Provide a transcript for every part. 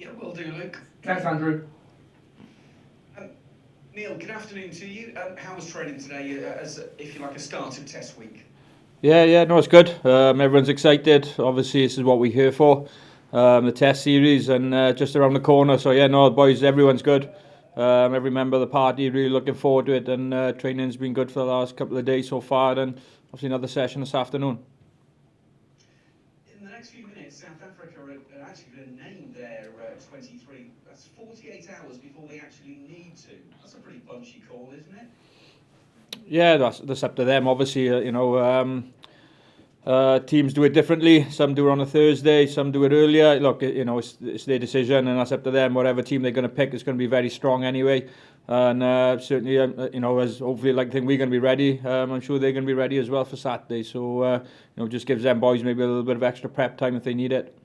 Yeah, will do, Luke. Thanks, Andrew. Um, Neil, good afternoon to you. How was training today, as if you like, a start of test week? Yeah, no, it's good. Everyone's excited. Obviously, this is what we're here for, the test series, and just around the corner. So yeah, no, boys, everyone's good. Every member of the party really looking forward to it, and training's been good for the last couple of days so far, and obviously another session this afternoon. In the next few minutes, South Africa are actually going to name their 23. That's 48 hours before they actually need to. That's a pretty punchy call, isn't it? Yeah, that's up to them. Obviously, teams do it differently. Some do it on a Thursday, some do it earlier. Look, it's their decision, and that's up to them. Whatever team they're going to pick is going to be very strong anyway. And certainly, as hopefully, like, I think we're going to be ready. I'm sure they're going to be ready as well for Saturday. So, just gives them boys maybe a little bit of extra prep time if they need it.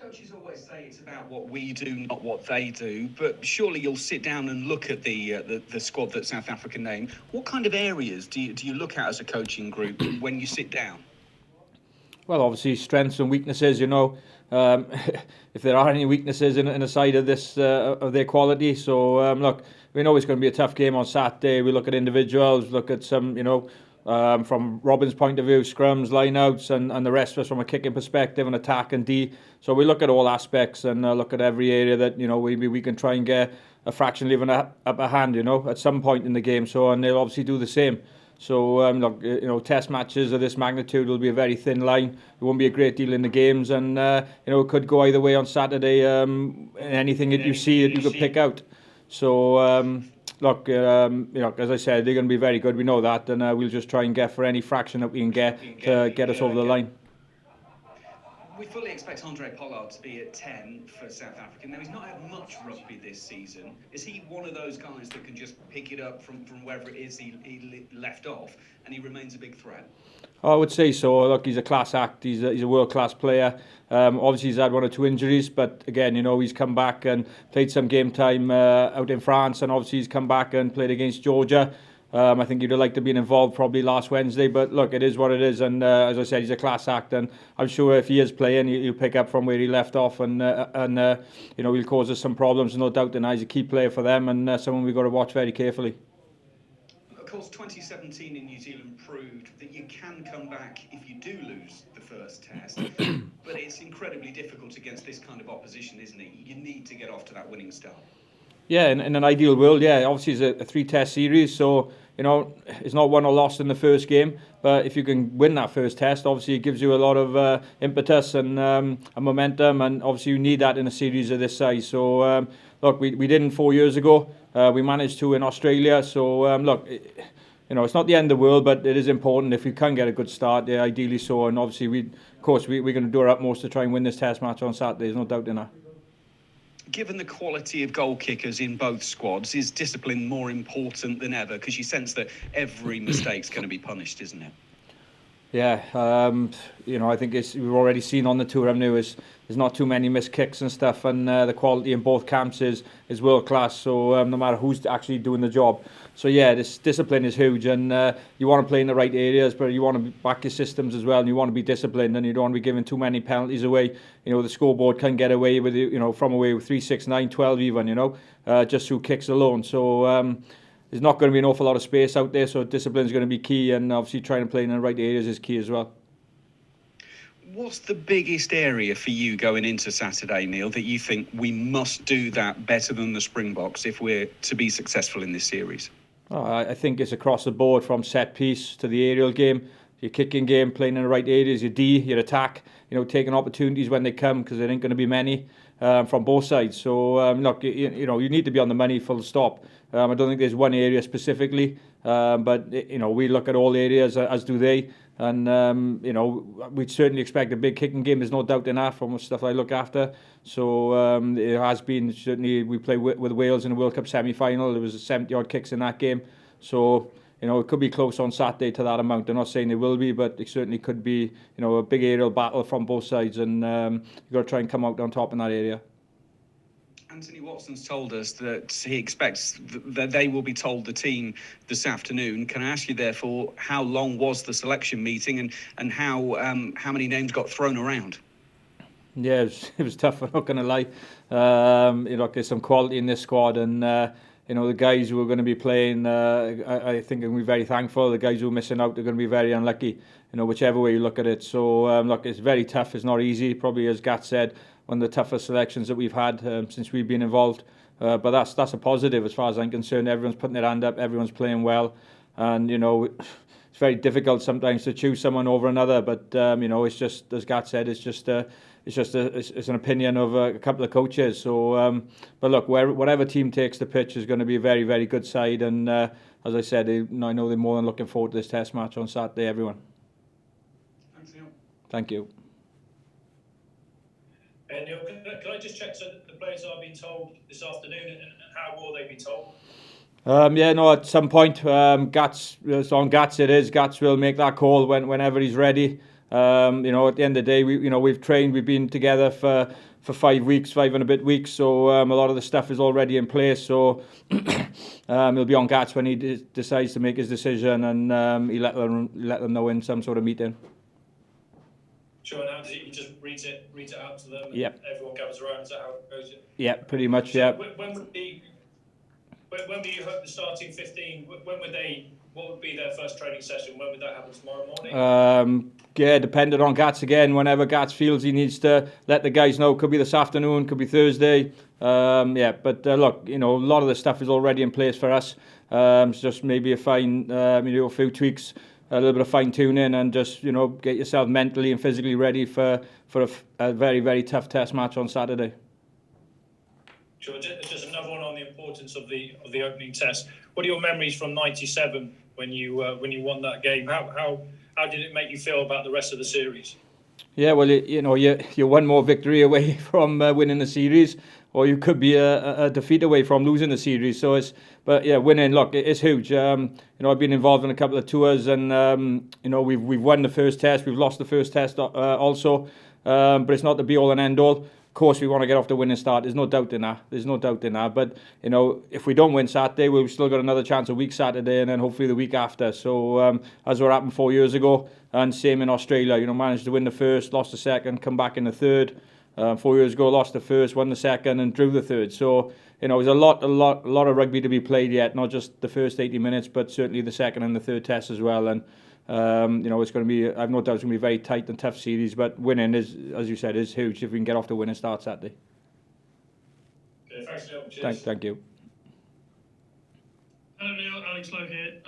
Coaches always say it's about what we do, not what they do. But surely you'll sit down and look at the squad that South Africa named. What kind of areas do you look at as a coaching group when you sit down? Well, obviously strengths and weaknesses. If there are any weaknesses in a side of this of their quality. So look, we know it's going to be a tough game on Saturday. We look at individuals, look at some, from Robin's point of view, scrums, lineouts, and the rest of us from a kicking perspective and attack and D. So we look at all aspects and look at every area that we can try and get a fraction of an upper hand, at some point in the game. So, and they'll obviously do the same. So look, test matches of this magnitude will be a very thin line. There won't be a great deal in the games, and it could go either way on Saturday. Anything that you see that you could pick out. So look, as I said, they're going to be very good. We know that, and we'll just try and get for any fraction that we can get to get us over the line. We fully expect Andre Pollard to be at 10 for South Africa. Now, he's not had much rugby this season. Is he one of those guys that can just pick it up from wherever it is he left off, and he remains a big threat? I would say so. Look, he's a class act. He's a world-class player. Obviously, he's had one or two injuries, but again, he's come back and played some game time out in France, and obviously he's come back and played against Georgia. I think he'd have liked to have been involved probably last Wednesday, but look, it is what it is, and as I said, he's a class act, and I'm sure if he is playing, he'll pick up from where he left off, and he'll cause us some problems, no doubt. And he's a key player for them, and someone we've got to watch very carefully. Of course, 2017 in New Zealand proved that you can come back if you do lose the first test, but it's incredibly difficult against this kind of opposition, isn't it? You need to get off to that winning start. Yeah, in an ideal world, yeah. Obviously, it's a three-test series, so it's not won or lost in the first game. But if you can win that first test, obviously it gives you a lot of impetus and momentum, and obviously you need that in a series of this size. So look, we didn't 4 years ago. We managed to in Australia. So look, it's not the end of the world, but it is important if we can get a good start. Yeah, ideally so, and obviously we're going to do our utmost to try and win this test match on Saturday. There's no doubt in that. Given the quality of goal kickers in both squads, is discipline more important than ever? Because you sense that every mistake's going to be punished, isn't it? Yeah, I think we've already seen on the tour, there's not too many missed kicks and stuff, and the quality in both camps is world class. So no matter who's actually doing the job. So yeah, this discipline is huge, and you want to play in the right areas, but you want to back your systems as well, and you want to be disciplined, and you don't want to be giving too many penalties away. The scoreboard can get away with from away with 3, 6, 9, 12 even, just through kicks alone. So there's not going to be an awful lot of space out there, so discipline is going to be key, and obviously trying to play in the right areas is key as well. What's the biggest area for you going into Saturday, Neil, that you think we must do that better than the Springboks if we're to be successful in this series? I think it's across the board, from set piece to the aerial game, your kicking game, playing in the right areas, your D, your attack, taking opportunities when they come, because there ain't going to be many from both sides. So look, you need to be on the money, full stop. I don't think there's one area specifically, but we look at all areas, as do they, and we'd certainly expect a big kicking game. There's no doubt in that from stuff I look after. So it has been, certainly we played with Wales in the World Cup semi-final. There was 70 odd kicks in that game, so it could be close on Saturday to that amount. I'm not saying it will be, but it certainly could be a big aerial battle from both sides, and you've got to try and come out on top in that area. Anthony Watson's told us that he expects that they will be told the team this afternoon. Can I ask you, therefore, how long was the selection meeting, and how many names got thrown around? Yeah, it was tough. I'm not going to lie. There's some quality in this squad, and the guys who are going to be playing, I think we're very thankful. The guys who are missing out are going to be very unlucky. Whichever way you look at it. So it's very tough. It's not easy. Probably, as Gat said, one of the toughest selections that we've had since we've been involved. But that's a positive as far as I'm concerned. Everyone's putting their hand up. Everyone's playing well, and it's very difficult sometimes to choose someone over another. But it's just, as Gat said, it's an opinion of a couple of coaches. So, but look, whatever team takes the pitch is going to be a very, very good side. And as I said, I know they're more than looking forward to this Test match on Saturday. Everyone. Thanks, Neil. Thank you. Neil, can I just check, so the players are being told this afternoon, and how will they be told? At some point, Gats it is. Gats will make that call whenever he's ready. At the end of the day, we've trained, we've been together for 5 weeks, 5 and a bit weeks. So a lot of the stuff is already in place. So he'll be on Gats when he decides to make his decision, and he let them know in some sort of meeting. Sure. Now, does he just read it out to them? Yep. And everyone gathers around. Is that how it goes? Yeah, pretty much. Yeah. When would you hope the starting 15? What would be their first training session? When would that happen? Tomorrow morning? Depending on Gats again. Whenever Gats feels he needs to let the guys know. Could be this afternoon. Could be Thursday. But look, a lot of the stuff is already in place for us. It's just maybe a few tweaks, a little bit of fine tuning, and just get yourself mentally and physically ready for a very, very tough Test match on Saturday. Sure. Just another one on the importance of the opening Test. What are your memories from '97 when you won that game? How did it make you feel about the rest of the series? Yeah, well, you're one more victory away from winning the series, or you could be a defeat away from losing the series. So winning, look, it's huge. I've been involved in a couple of tours, and we've won the first Test, we've lost the first Test also, but it's not the be all and end all. Of course, we want to get off the winning start. There's no doubt in that. But if we don't win Saturday, we've still got another chance a week Saturday, and then hopefully the week after. So as what happened 4 years ago, and same in Australia. Managed to win the first, lost the second, come back in the third. 4 years ago, lost the first, won the second, and drew the third. So there's a lot of rugby to be played yet. Not just the first 80 minutes, but certainly the second and the third Test as well. And it's going to be, I've no doubt it's going to be a very tight and tough series, but winning is, as you said, is huge if we can get off the winning start Saturday. Okay, thanks, Neil. Cheers. Thank you. Hello, Neil. Alex Lowe here.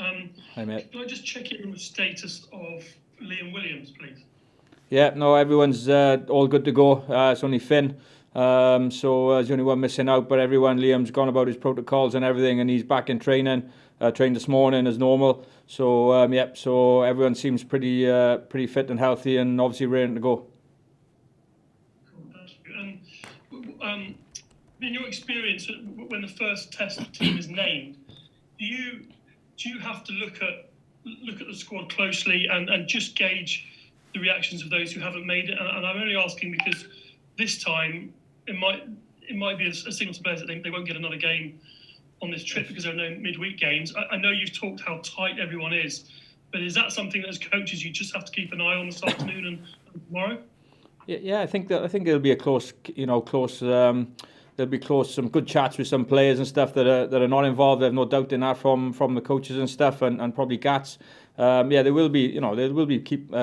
Hi, mate. Can I just check in on the status of Liam Williams, please? Yeah, no, everyone's all good to go. It's only Finn. So there's only one missing out, but Liam's gone about his protocols and everything, and he's back in training. Trained this morning as normal. So so everyone seems pretty fit and healthy, and obviously ready to go. Cool, thank you. And in your experience, when the first Test team is named, do you have to look at the squad closely and just gauge the reactions of those who haven't made it? And I'm only asking because this time it might be a signal to players that they won't get another game on this trip because there are no midweek games. I know you've talked how tight everyone is, but is that something that as coaches you just have to keep an eye on this afternoon and tomorrow? Yeah, I think it'll be a close. There'll be some good chats with some players and stuff that are not involved. I've no doubt in that from the coaches and stuff, and probably Gats. There will be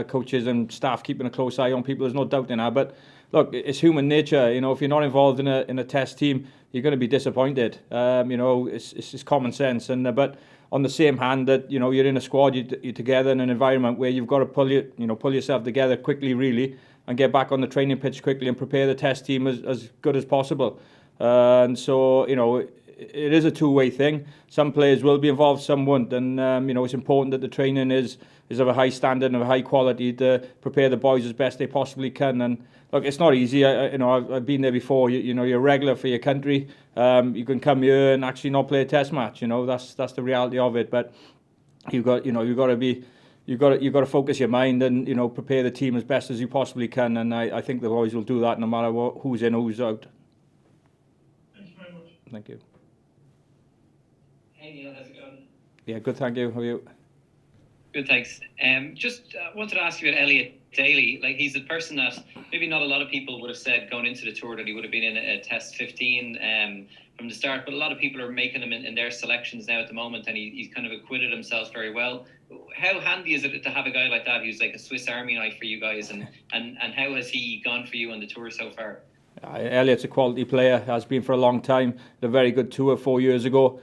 coaches and staff keeping a close eye on people. There's no doubt in that. But look, it's human nature. If you're not involved in a Test team, you're going to be disappointed. It's common sense. But on the same hand, that you're in a squad, you're together in an environment where you've got to pull yourself together quickly, really, and get back on the training pitch quickly and prepare the Test team as good as possible. And so it is a two-way thing. Some players will be involved, some won't, and it's important that the training is of a high standard and of a high quality to prepare the boys as best they possibly can. And look, it's not easy. I've been there before. You're a regular for your country. You can come here and actually not play a Test match. That's the reality of it. But you've got to focus your mind and prepare the team as best as you possibly can. And I think the boys will do that no matter who's in, who's out. Thank you very much. Thank you. Hey Neil, how's it going? Yeah, good, thank you. How are you? Good, thanks. Just wanted to ask you about Elliot Daly. Like, he's a person that maybe not a lot of people would have said going into the tour that he would have been in a Test 15 from the start, but a lot of people are making him in their selections now at the moment, and he's kind of acquitted himself very well. How handy is it to have a guy like that who's like a Swiss Army knife for you guys, and how has he gone for you on the tour so far? Elliot's a quality player, has been for a long time. Had a very good tour 4 years ago.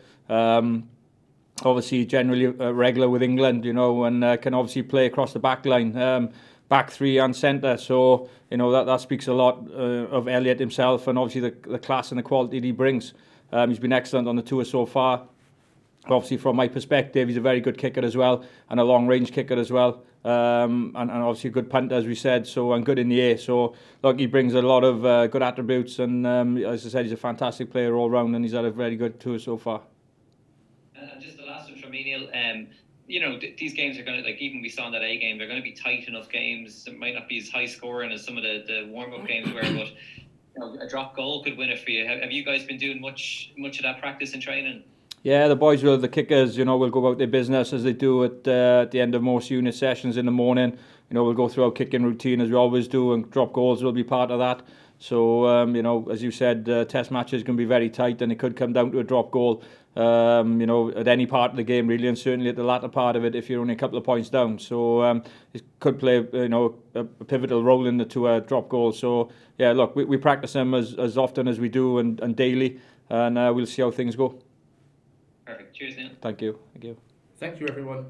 Obviously, generally regular with England, you know, and can obviously play across the back line, back three and centre. So, you know, that speaks a lot of Elliot himself, and obviously the class and the quality that he brings. He's been excellent on the tour so far. Obviously, from my perspective, he's a very good kicker as well, and a long-range kicker as well, and obviously a good punter, as we said, so, and good in the air. So, look, he brings a lot of good attributes, and as I said, he's a fantastic player all round, and he's had a very good tour so far. And just the last one from me, Neil. You know, these games are going to, like, even we saw in that A game, they're going to be tight enough games. It might not be as high scoring as some of the warm-up games were, but you know, a drop goal could win it for you. Have you guys been doing much of that practice in training? Yeah, the boys will, the kickers, you know, will go about their business as they do at the end of most unit sessions in the morning. You know, we'll go through our kicking routine as we always do, and drop goals will be part of that. So, you know, as you said, test matches can be very tight, and it could come down to a drop goal, you know, at any part of the game really, and certainly at the latter part of it if you're only a couple of points down. So it could play, you know, a pivotal role in the tour drop goal. So, yeah, look, we practice them as often as we do and daily, and we'll see how things go. Perfect. Cheers, Neil. Thank you. Thank you. Thank you, everyone.